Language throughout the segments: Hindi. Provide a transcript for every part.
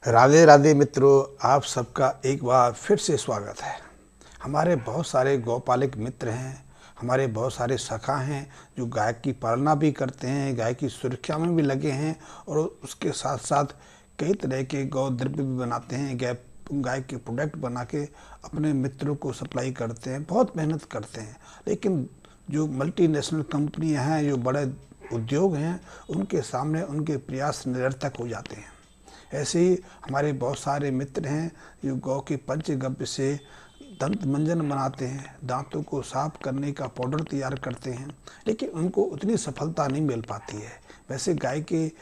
राधे राधे मित्रों, आप सबका एक बार फिर से स्वागत है। हमारे बहुत सारे गौपालक मित्र हैं, हमारे बहुत सारे सखा हैं जो गाय की पालना भी करते हैं, गाय की सुरक्षा में भी लगे हैं और उसके साथ साथ कई तरह के गौ द्रव्य भी बनाते हैं। गाय के प्रोडक्ट बना के अपने मित्रों को सप्लाई करते हैं, बहुत मेहनत करते हैं। लेकिन जो मल्टीनेशनल कंपनियां हैं, जो बड़े उद्योग हैं, उनके सामने उनके प्रयास निरर्थक हो जाते हैं। ऐसे ही हमारे बहुत सारे मित्र हैं जो गौ के पंचगव्य से दंत मंजन बनाते हैं, दांतों को साफ करने का पाउडर तैयार करते हैं, लेकिन उनको उतनी सफलता नहीं मिल पाती है। वैसे गाय के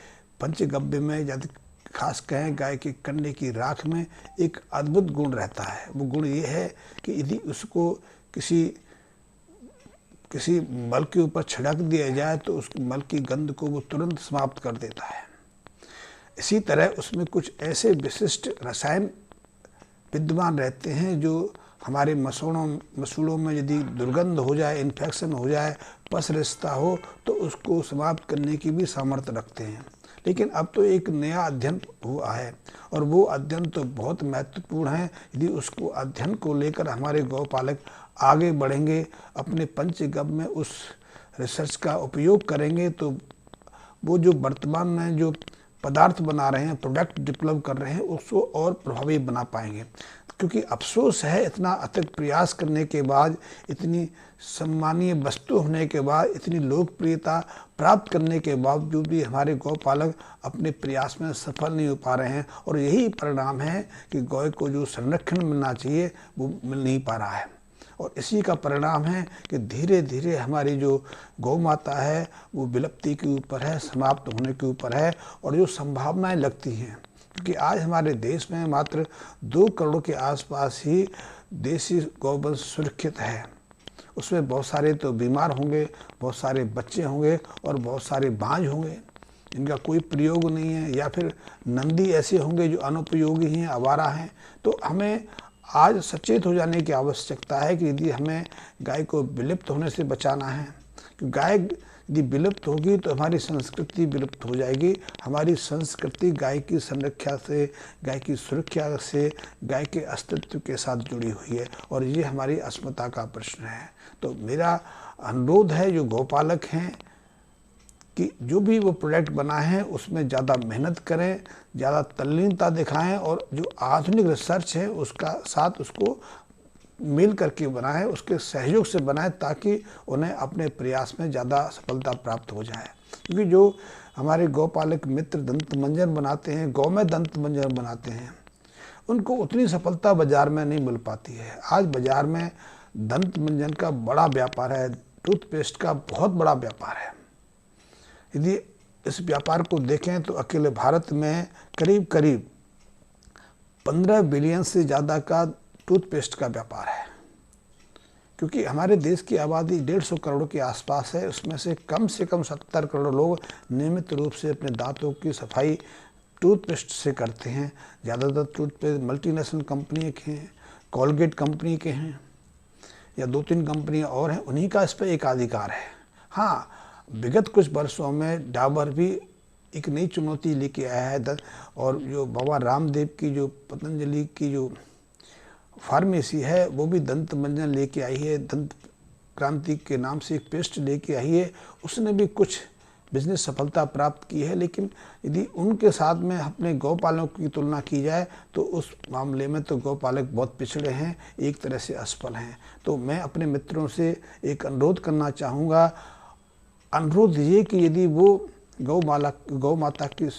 पंचगव्य में, यदि खास कहें गाय के कंडे की राख में, एक अद्भुत गुण रहता है। वो गुण ये है कि यदि उसको किसी मल के ऊपर छिड़क दिया जाए तो उस मल की गंध को वो तुरंत समाप्त कर देता है। इसी तरह उसमें कुछ ऐसे विशिष्ट रसायन विद्यमान रहते हैं जो हमारे मसूड़ों में यदि दुर्गंध हो जाए, इन्फेक्शन हो जाए, पस रिश्ता हो, तो उसको समाप्त करने की भी सामर्थ्य रखते हैं। लेकिन अब तो एक नया अध्ययन हुआ है और वो अध्ययन तो बहुत महत्वपूर्ण है। यदि उसको अध्ययन को लेकर हमारे गौपालक आगे बढ़ेंगे, अपने पंचगव्य में उस रिसर्च का उपयोग करेंगे, तो वो जो वर्तमान में जो पदार्थ बना रहे हैं, प्रोडक्ट डेवलप कर रहे हैं, उसको और प्रभावी बना पाएंगे। क्योंकि अफसोस है, इतना अथक प्रयास करने के बाद, इतनी सम्मानीय वस्तु होने के बाद, इतनी लोकप्रियता प्राप्त करने के बावजूद भी हमारे गौपालक अपने प्रयास में सफल नहीं हो पा रहे हैं। और यही परिणाम है कि गौ को जो संरक्षण मिलना चाहिए वो मिल नहीं पा रहा है। और इसी का परिणाम है कि धीरे धीरे हमारी जो गौ माता है वो विलुप्ति के ऊपर है, समाप्त होने के ऊपर है। और जो संभावनाएं लगती हैं, क्योंकि आज हमारे देश में मात्र 2 करोड़ के आसपास ही देसी गौवंश सुरक्षित है। उसमें बहुत सारे तो बीमार होंगे, बहुत सारे बच्चे होंगे और बहुत सारे बांझ होंगे, इनका कोई प्रयोग नहीं है, या फिर नंदी ऐसे होंगे जो अनुपयोगी हैं, आवारा हैं। तो हमें आज सचेत हो जाने की आवश्यकता है कि यदि हमें गाय को विलुप्त होने से बचाना है, क्योंकि गाय यदि विलुप्त होगी तो हमारी संस्कृति विलुप्त हो जाएगी। हमारी संस्कृति गाय की संरक्षा से, गाय की सुरक्षा से, गाय के अस्तित्व के साथ जुड़ी हुई है और ये हमारी अस्मिता का प्रश्न है। तो मेरा अनुरोध है जो गौपालक हैं कि जो भी वो प्रोडक्ट बनाए हैं उसमें ज़्यादा मेहनत करें, ज़्यादा तल्लीनता दिखाएं और जो आधुनिक रिसर्च है उसका साथ उसको मिल करके बनाएं, उसके सहयोग से बनाएं, ताकि उन्हें अपने प्रयास में ज़्यादा सफलता प्राप्त हो जाए। क्योंकि जो हमारे गौपालक मित्र दंत मंजन बनाते हैं, गौ में दंत मंजन बनाते हैं, उनको उतनी सफलता बाज़ार में नहीं मिल पाती है। आज बाज़ार में दंत मंजन का बड़ा व्यापार है, टूथपेस्ट का बहुत बड़ा व्यापार है। यदि इस व्यापार को देखें तो अकेले भारत में करीब करीब 15 बिलियन से ज़्यादा का टूथपेस्ट का व्यापार है। क्योंकि हमारे देश की आबादी 150 करोड़ के आसपास है, उसमें से कम 70 करोड़ लोग नियमित रूप से अपने दांतों की सफाई टूथपेस्ट से करते हैं। ज़्यादातर टूथपेस्ट मल्टीनेशनल कंपनी के हैं, कोलगेट कंपनी के हैं, या 2-3 कंपनियां और हैं, उन्हीं का इस पर एकाधिकार है। हाँ, विगत कुछ वर्षों में डाबर भी एक नई चुनौती लेके आया है, और जो बाबा रामदेव की जो पतंजलि की जो फार्मेसी है वो भी दंत मंजन लेके आई है, दंत क्रांति के नाम से एक पेस्ट लेके आई है। उसने भी कुछ बिजनेस सफलता प्राप्त की है, लेकिन यदि उनके साथ में अपने गौपालकों की तुलना की जाए तो उस मामले में तो गौपालक बहुत पिछड़े हैं, एक तरह से असफल हैं। तो मैं अपने मित्रों से एक अनुरोध करना चाहूँगा, अनुरोध ये कि यदि वो गौ माता की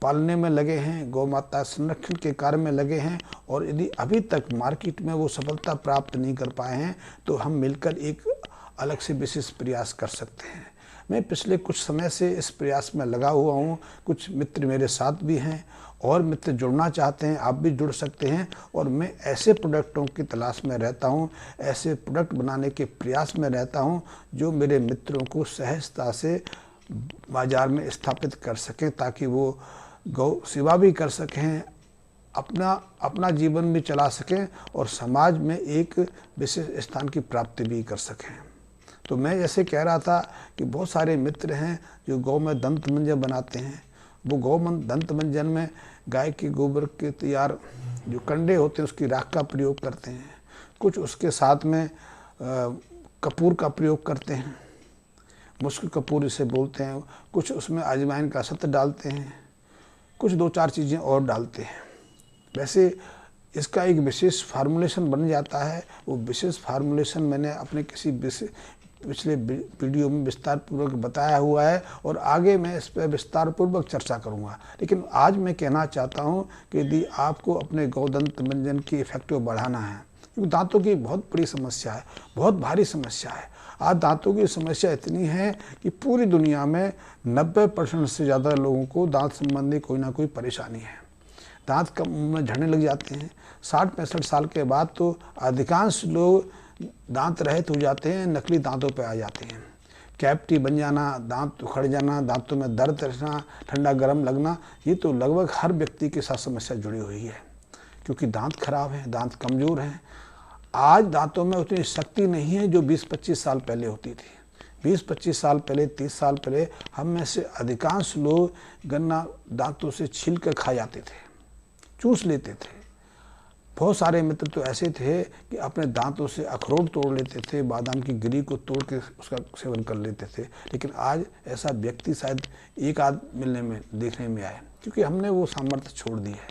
पालने में लगे हैं, गौ माता संरक्षण के कार्य में लगे हैं, और यदि अभी तक मार्केट में वो सफलता प्राप्त नहीं कर पाए हैं, तो हम मिलकर एक अलग से विशेष प्रयास कर सकते हैं। मैं पिछले कुछ समय से इस प्रयास में लगा हुआ हूँ, कुछ मित्र मेरे साथ भी हैं और मित्र जुड़ना चाहते हैं, आप भी जुड़ सकते हैं। और मैं ऐसे प्रोडक्टों की तलाश में रहता हूँ, ऐसे प्रोडक्ट बनाने के प्रयास में रहता हूँ जो मेरे मित्रों को सहजता से बाज़ार में स्थापित कर सकें, ताकि वो गौ सेवा भी कर सकें, अपना जीवन भी चला सकें और समाज में एक विशेष स्थान की प्राप्ति भी कर सकें। तो मैं जैसे कह रहा था कि बहुत सारे मित्र हैं जो गौ में दंत मंजन बनाते हैं। वो दंत मंजन में गाय के गोबर के तैयार जो कंडे होते हैं उसकी राख का प्रयोग करते हैं, कुछ उसके साथ में कपूर का प्रयोग करते हैं, मुश्क कपूर इसे बोलते हैं, कुछ उसमें अजवाइन का सत्तर डालते हैं, कुछ 2-4 चीज़ें और डालते हैं। वैसे इसका एक विशेष फार्मूलेशन बन जाता है। वो विशेष फार्मूलेशन मैंने अपने किसी पिछले वीडियो में विस्तार पूर्वक बताया हुआ है और आगे मैं इस पर विस्तार पूर्वक चर्चा करूंगा। लेकिन आज मैं कहना चाहता हूं कि यदि आपको अपने गौदंत मंजन की इफेक्टिव बढ़ाना है, क्योंकि दांतों की बहुत बड़ी समस्या है, बहुत भारी समस्या है। आज दांतों की समस्या इतनी है कि पूरी दुनिया में 90% से ज़्यादा लोगों को दांत संबंधी कोई ना कोई परेशानी है। दांत कम में झड़ने लग जाते हैं। 60-65 साल के बाद तो अधिकांश लोग दांत रहित हो जाते हैं, नकली दांतों पे आ जाते हैं। कैविटी बन जाना, दांत उखड़ जाना, दांतों में दर्द रहना, ठंडा गर्म लगना, ये तो लगभग हर व्यक्ति के साथ समस्या जुड़ी हुई है, क्योंकि दांत खराब हैं, दांत कमज़ोर हैं। आज दांतों में उतनी शक्ति नहीं है जो 20-25 साल पहले होती थी। 20-25 साल पहले, 30 साल पहले हम में से अधिकांश लोग गन्ना दांतों से छील कर खा जाते थे, चूस लेते थे। बहुत सारे मित्र तो ऐसे थे कि अपने दांतों से अखरोट तोड़ लेते थे, बादाम की गिरी को तोड़ के उसका सेवन कर लेते थे। लेकिन आज ऐसा व्यक्ति शायद एक आध मिलने में देखने में आए, क्योंकि हमने वो सामर्थ्य छोड़ दी है।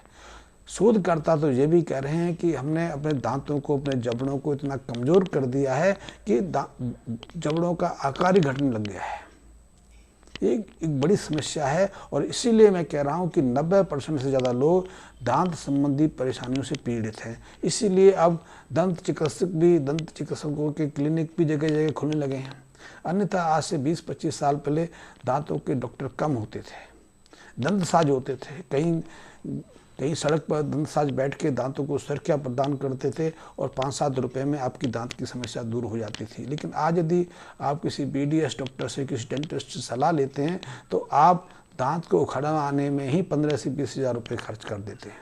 शोधकर्ता तो ये भी कह रहे हैं कि हमने अपने दांतों को, अपने जबड़ों को इतना कमज़ोर कर दिया है कि जबड़ों का आकार ही घटने लग गया है। एक बड़ी समस्या है और इसीलिए मैं कह रहा हूँ कि 90% से ज़्यादा लोग दांत संबंधी परेशानियों से पीड़ित हैं। इसीलिए अब दंत चिकित्सकों के क्लिनिक भी जगह जगह खुलने लगे हैं। अन्यथा आज से 20-25 साल पहले दांतों के डॉक्टर कम होते थे, दंतसाज होते थे। कहीं सड़क पर दंतसाज बैठ के दांतों को सुरक्षा प्रदान करते थे और 5-7 रुपये में आपकी दांत की समस्या दूर हो जाती थी। लेकिन आज यदि आप किसी BDS डॉक्टर से, किसी डेंटिस्ट से सलाह लेते हैं तो आप दांत को उखड़वाने में ही 15 से 20 हज़ार रुपये खर्च कर देते हैं।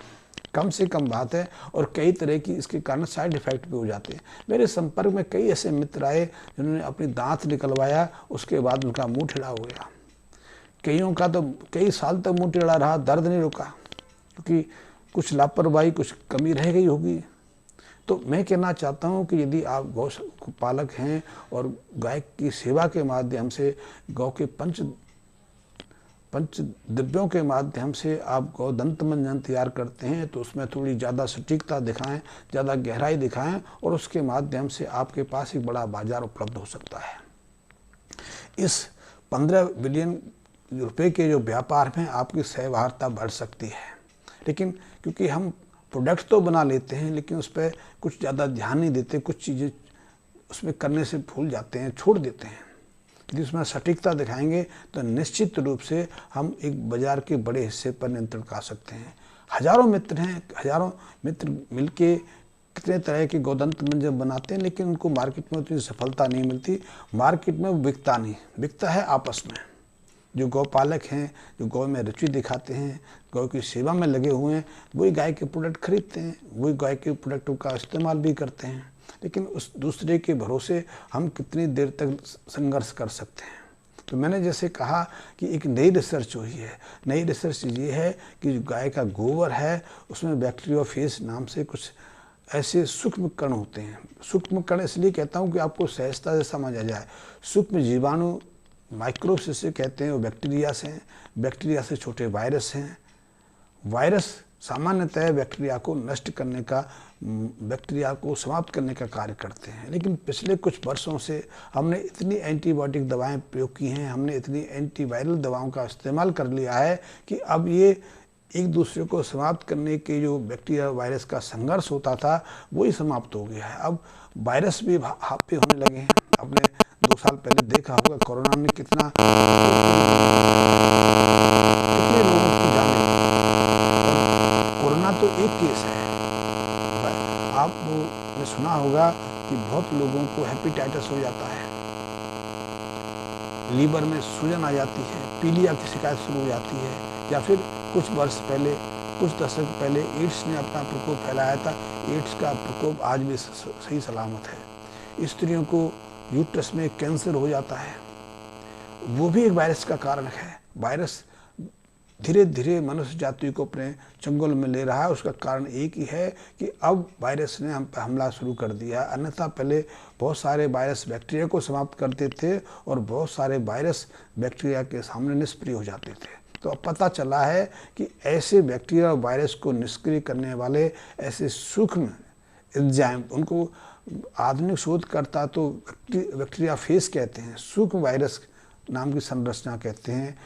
कम से कम बात है, और कई तरह की इसके कारण साइड इफ़ेक्ट भी हो जाते हैं। मेरे संपर्क में कई ऐसे मित्र आए जिन्होंने अपनी दांत निकलवाया, उसके बाद उनका मुँह टेढ़ा हो गया। कईयों का तो कई साल तक मुँह टेढ़ा रहा, दर्द नहीं रुका, क्योंकि कुछ लापरवाही, कुछ कमी रह गई होगी। तो मैं कहना चाहता हूं कि यदि आप गौ पालक हैं और गाय की सेवा के माध्यम से, गौ के पंच द्रव्यों के माध्यम से आप गौदंत मंजन तैयार करते हैं, तो उसमें थोड़ी ज़्यादा सटीकता दिखाएं, ज़्यादा गहराई दिखाएं, और उसके माध्यम से आपके पास एक बड़ा बाजार उपलब्ध हो सकता है। इस 15 बिलियन रुपए के जो व्यापार में आपकी सहभागिता बढ़ सकती है। लेकिन क्योंकि हम प्रोडक्ट तो बना लेते हैं, लेकिन उस पर कुछ ज़्यादा ध्यान नहीं देते, कुछ चीज़ें उसमें करने से भूल जाते हैं, छोड़ देते हैं। यदि उसमें सटीकता दिखाएंगे तो निश्चित रूप से हम एक बाज़ार के बड़े हिस्से पर नियंत्रण कर सकते हैं। हज़ारों मित्र हैं, हज़ारों मित्र मिलके कितने तरह के गौदंत मंजन बनाते हैं, लेकिन उनको मार्केट में उतनी सफलता नहीं मिलती। मार्केट में बिकता नहीं, बिकता है आपस में। जो गौपालक हैं, जो गौ में रुचि दिखाते हैं, गौ की सेवा में लगे हुए हैं, वही गाय के प्रोडक्ट खरीदते हैं, वही गाय के प्रोडक्टों का इस्तेमाल भी करते हैं। लेकिन उस दूसरे के भरोसे हम कितनी देर तक संघर्ष कर सकते हैं। तो मैंने जैसे कहा कि एक नई रिसर्च हुई है। नई रिसर्च ये है कि जो गाय का गोबर है उसमें बैक्टीरियोफेज नाम से कुछ ऐसे सूक्ष्म कण होते हैं। सूक्ष्म कण इसलिए कहता हूँ कि आपको सहजता से समझ आ जाए। सूक्ष्म जीवाणु, माइक्रोब्स जिसे कहते हैं, वो बैक्टीरिया से हैं, बैक्टीरिया से छोटे वायरस हैं। वायरस सामान्यतः बैक्टीरिया को नष्ट करने का, बैक्टीरिया को समाप्त करने का कार्य करते हैं। लेकिन पिछले कुछ वर्षों से हमने इतनी एंटीबायोटिक दवाएं प्रयोग की हैं, हमने इतनी एंटीवायरल दवाओं का इस्तेमाल कर लिया है कि अब ये एक दूसरे को समाप्त करने के जो बैक्टीरिया वायरस का संघर्ष होता था वही समाप्त हो गया है। अब वायरस भी हावी होने लगे हैं। आपने 2 साल पहले देखा होगा कोरोना ने कितने लोगों की जान ली। कोरोना तो एक केस है। आपने सुना होगा कि बहुत लोगों को हेपेटाइटिस हो जाता है, लीवर में सूजन आ जाती है, पीलिया की शिकायत शुरू हो जाती है, या फिर कुछ वर्ष पहले, कुछ दशक पहले एड्स ने अपना प्रकोप फैलाया था। एड्स का प्रकोप आज भी सही सलामत है। स्त्रियों को यूट्रस में कैंसर हो जाता है, वो भी एक वायरस का कारण है। वायरस धीरे धीरे मनुष्य जाति को अपने चंगुल में ले रहा है, उसका कारण एक ही है कि अब वायरस ने हम पर हमला शुरू कर दिया। अन्यथा पहले बहुत सारे वायरस बैक्टीरिया को समाप्त करते थे और बहुत सारे वायरस बैक्टीरिया के सामने निष्क्रिय हो जाते थे। तो अब पता चला है कि ऐसे बैक्टीरिया और वायरस को निष्क्रिय करने वाले ऐसे सूक्ष्म एंजाइम, उनको आधुनिक शोधकर्ता तो बैक्टीरिया फेस कहते हैं, सूक्ष्म वायरस नाम की संरचना कहते हैं,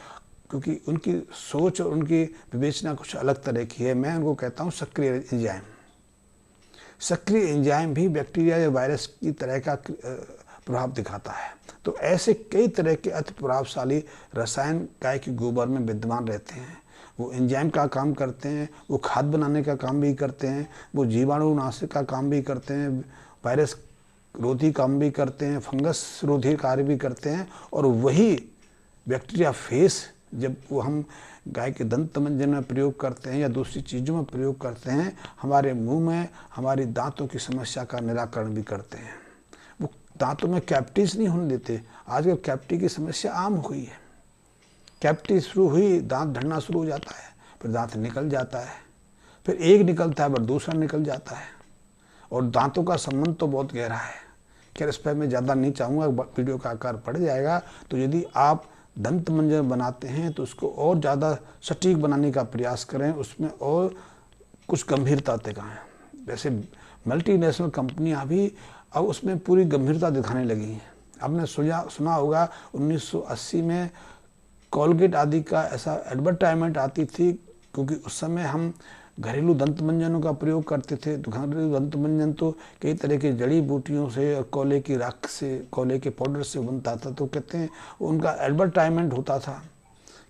क्योंकि उनकी सोच और उनकी विवेचना कुछ अलग तरह की है। मैं उनको कहता हूँ सक्रिय एंजाइम। सक्रिय एंजाइम भी बैक्टीरिया या वायरस की तरह का प्रभाव दिखाता है। तो ऐसे कई तरह के अति प्रभावशाली रसायन गाय के गोबर में विद्यमान रहते हैं। वो एंजाइम का काम करते हैं, वो खाद बनाने का काम भी करते हैं, वो जीवाणुनाशक का काम भी करते हैं, वायरस रोधी काम भी करते हैं, फंगस रोधी कार्य भी करते हैं। और वही बैक्टीरिया फेस जब वो हम गाय के दंत मंजन में प्रयोग करते हैं या दूसरी चीज़ों में प्रयोग करते हैं, हमारे मुंह में हमारी दांतों की समस्या का निराकरण भी करते हैं। वो दांतों में कैविटीज नहीं होने देते। आजकल कैविटी की समस्या आम हो गई है। कैविटी शुरू हुई, दांत झड़ना शुरू हो जाता है, फिर दांत निकल जाता है, फिर एक निकलता है फिर दूसरा निकल जाता है, और दांतों का संबंध तो बहुत गहरा है। खैर इस पर मैं ज़्यादा नहीं चाहूँगा, वीडियो का आकार बढ़ जाएगा। तो यदि आप दंत मंजन बनाते हैं तो उसको और ज़्यादा सटीक बनाने का प्रयास करें, उसमें और कुछ गंभीरता दिखाएं। वैसे मल्टीनेशनल कंपनियां भी अब उसमें पूरी गंभीरता दिखाने लगी हैं। आपने सुना होगा 1980 में कोलगेट आदि का ऐसा एडवर्टाइजमेंट आती थी, क्योंकि उस समय हम घरेलू दंत मंजनों का प्रयोग करते थे। तो घरेलू दंत मंजन तो कई तरह की जड़ी बूटियों से और कोयले की राख से, कोयले के पाउडर से बनता था। तो कहते हैं उनका एडवर्टाइजमेंट होता था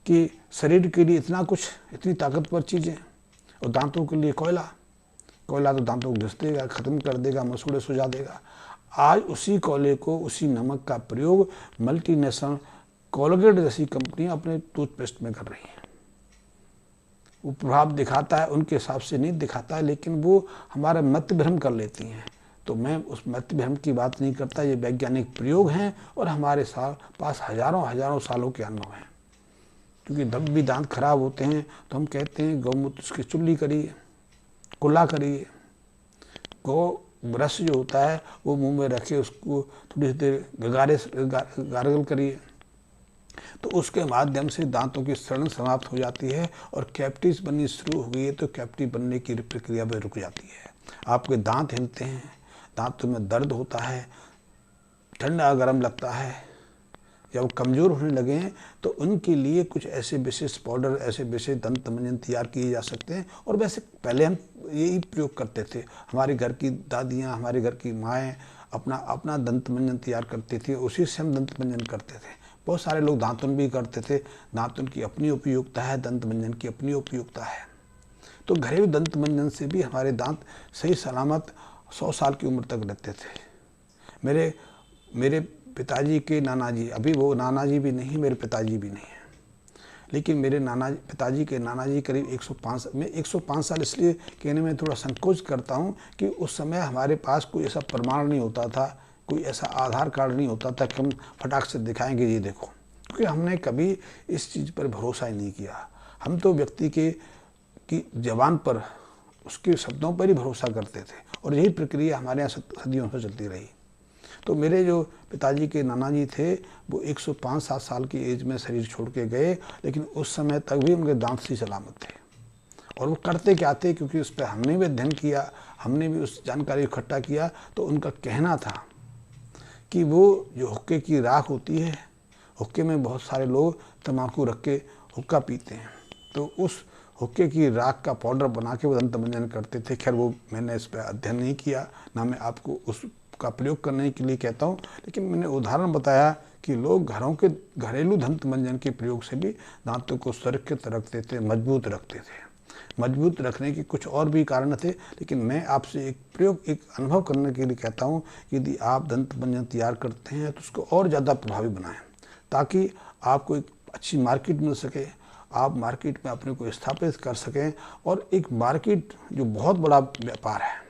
कि शरीर के लिए इतना कुछ, इतनी ताकतवर चीज़ें, और दांतों के लिए कोयला तो दांतों को घिस देगा, ख़त्म कर देगा, मसूड़े सुझा देगा। आज उसी कोयले को, उसी नमक का प्रयोग मल्टीनेशनल कोलगेट जैसी कंपनियाँ अपने टूथपेस्ट में कर रही हैं। वो प्रभाव दिखाता है, उनके हिसाब से नहीं दिखाता है, लेकिन वो हमारा मत भ्रम कर लेती हैं। तो मैं उस मत भ्रम की बात नहीं करता, ये वैज्ञानिक प्रयोग हैं और हमारे पास हजारों सालों के अनुभव हैं। क्योंकि जब भी दांत खराब होते हैं तो हम कहते हैं गौमूत्र की चुल्ली करिए, कुल्ला करिए, गौ ब्रश जो होता है वो मुंह में रखे, उसको थोड़ी देर गार्गल करिए, तो उसके माध्यम से दांतों की सड़न समाप्त हो जाती है और कैविटीज बननी शुरू हो गई है। तो कैविटी बनने की प्रक्रिया भी रुक जाती है। आपके दांत हिलते हैं, दांतों में दर्द होता है, ठंडा गर्म लगता है, या वो कमज़ोर होने लगे हैं, तो उनके लिए कुछ ऐसे विशेष पाउडर, ऐसे विशेष दंत मंजन तैयार किए जा सकते हैं। और वैसे पहले हम यही प्रयोग करते थे। हमारे घर की दादियाँ, हमारे घर की माएँ अपना दंत मंजन तैयार करती थी, उसी से हम दंत मंजन करते थे। बहुत सारे लोग दांतुन भी करते थे। दांतुन की अपनी उपयोगिता है, दंत मंजन की अपनी उपयोगिता है। तो घरेलू दंत मंजन से भी हमारे दांत सही सलामत 100 साल की उम्र तक रहते थे। मेरे पिताजी के नाना जी, अभी वो नाना जी भी नहीं, मेरे पिताजी भी नहीं हैं, लेकिन मेरे पिताजी के नाना जी करीब 105, मैं 105 साल इसलिए कहने में थोड़ा संकोच करता हूँ कि उस समय हमारे पास कोई ऐसा प्रमाण नहीं होता था, कोई ऐसा आधार कार्ड नहीं होता था कि हम फटाक से दिखाएंगे ये देखो, क्योंकि हमने कभी इस चीज़ पर भरोसा ही नहीं किया। हम तो व्यक्ति की जबान पर, उसके शब्दों पर ही भरोसा करते थे, और यही प्रक्रिया हमारे यहाँ सदियों से चलती रही। तो मेरे जो पिताजी के नाना जी थे वो 105-7 साल की एज में शरीर छोड़ के गए, लेकिन उस समय तक भी उनके दांत सी सलामत थे। और वो करते क्या थे, क्योंकि उस पर हमने भी अध्ययन किया, हमने भी उस जानकारी इकट्ठा किया। तो उनका कहना था कि वो जो हुक्के की राख होती है, हुक्के में बहुत सारे लोग तम्बाकू रख के हुक्का पीते हैं, तो उस हुक्के की राख का पाउडर बना के वो दंत मंजन करते थे। खैर वो मैंने इस पर अध्ययन नहीं किया, ना मैं आपको उसका प्रयोग करने के लिए कहता हूँ, लेकिन मैंने उदाहरण बताया कि लोग घरेलू दंत मंजन के प्रयोग से भी दांतों को सुरक्षित रखते थे, मजबूत रखते थे। मजबूत रखने के कुछ और भी कारण थे, लेकिन मैं आपसे एक अनुभव करने के लिए कहता हूँ, यदि आप दंत मंजन तैयार करते हैं तो उसको और ज़्यादा प्रभावी बनाएं, ताकि आपको एक अच्छी मार्केट मिल सके, आप मार्केट में अपने को स्थापित कर सकें, और एक मार्केट जो बहुत बड़ा व्यापार है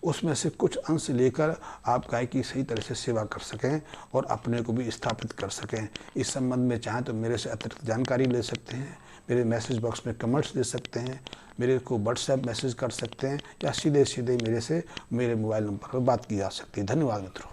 उसमें से कुछ अंश लेकर आप गाय की सही तरह से सेवा कर सकें और अपने को भी स्थापित कर सकें। इस संबंध में चाहें तो मेरे से अतिरिक्त जानकारी ले सकते हैं। मेरे मैसेज बॉक्स में कमेंट्स दे सकते हैं, मेरे को व्हाट्सएप मैसेज कर सकते हैं, या सीधे सीधे मेरे से मेरे मोबाइल नंबर पर बात की जा सकती है। धन्यवाद मित्रों।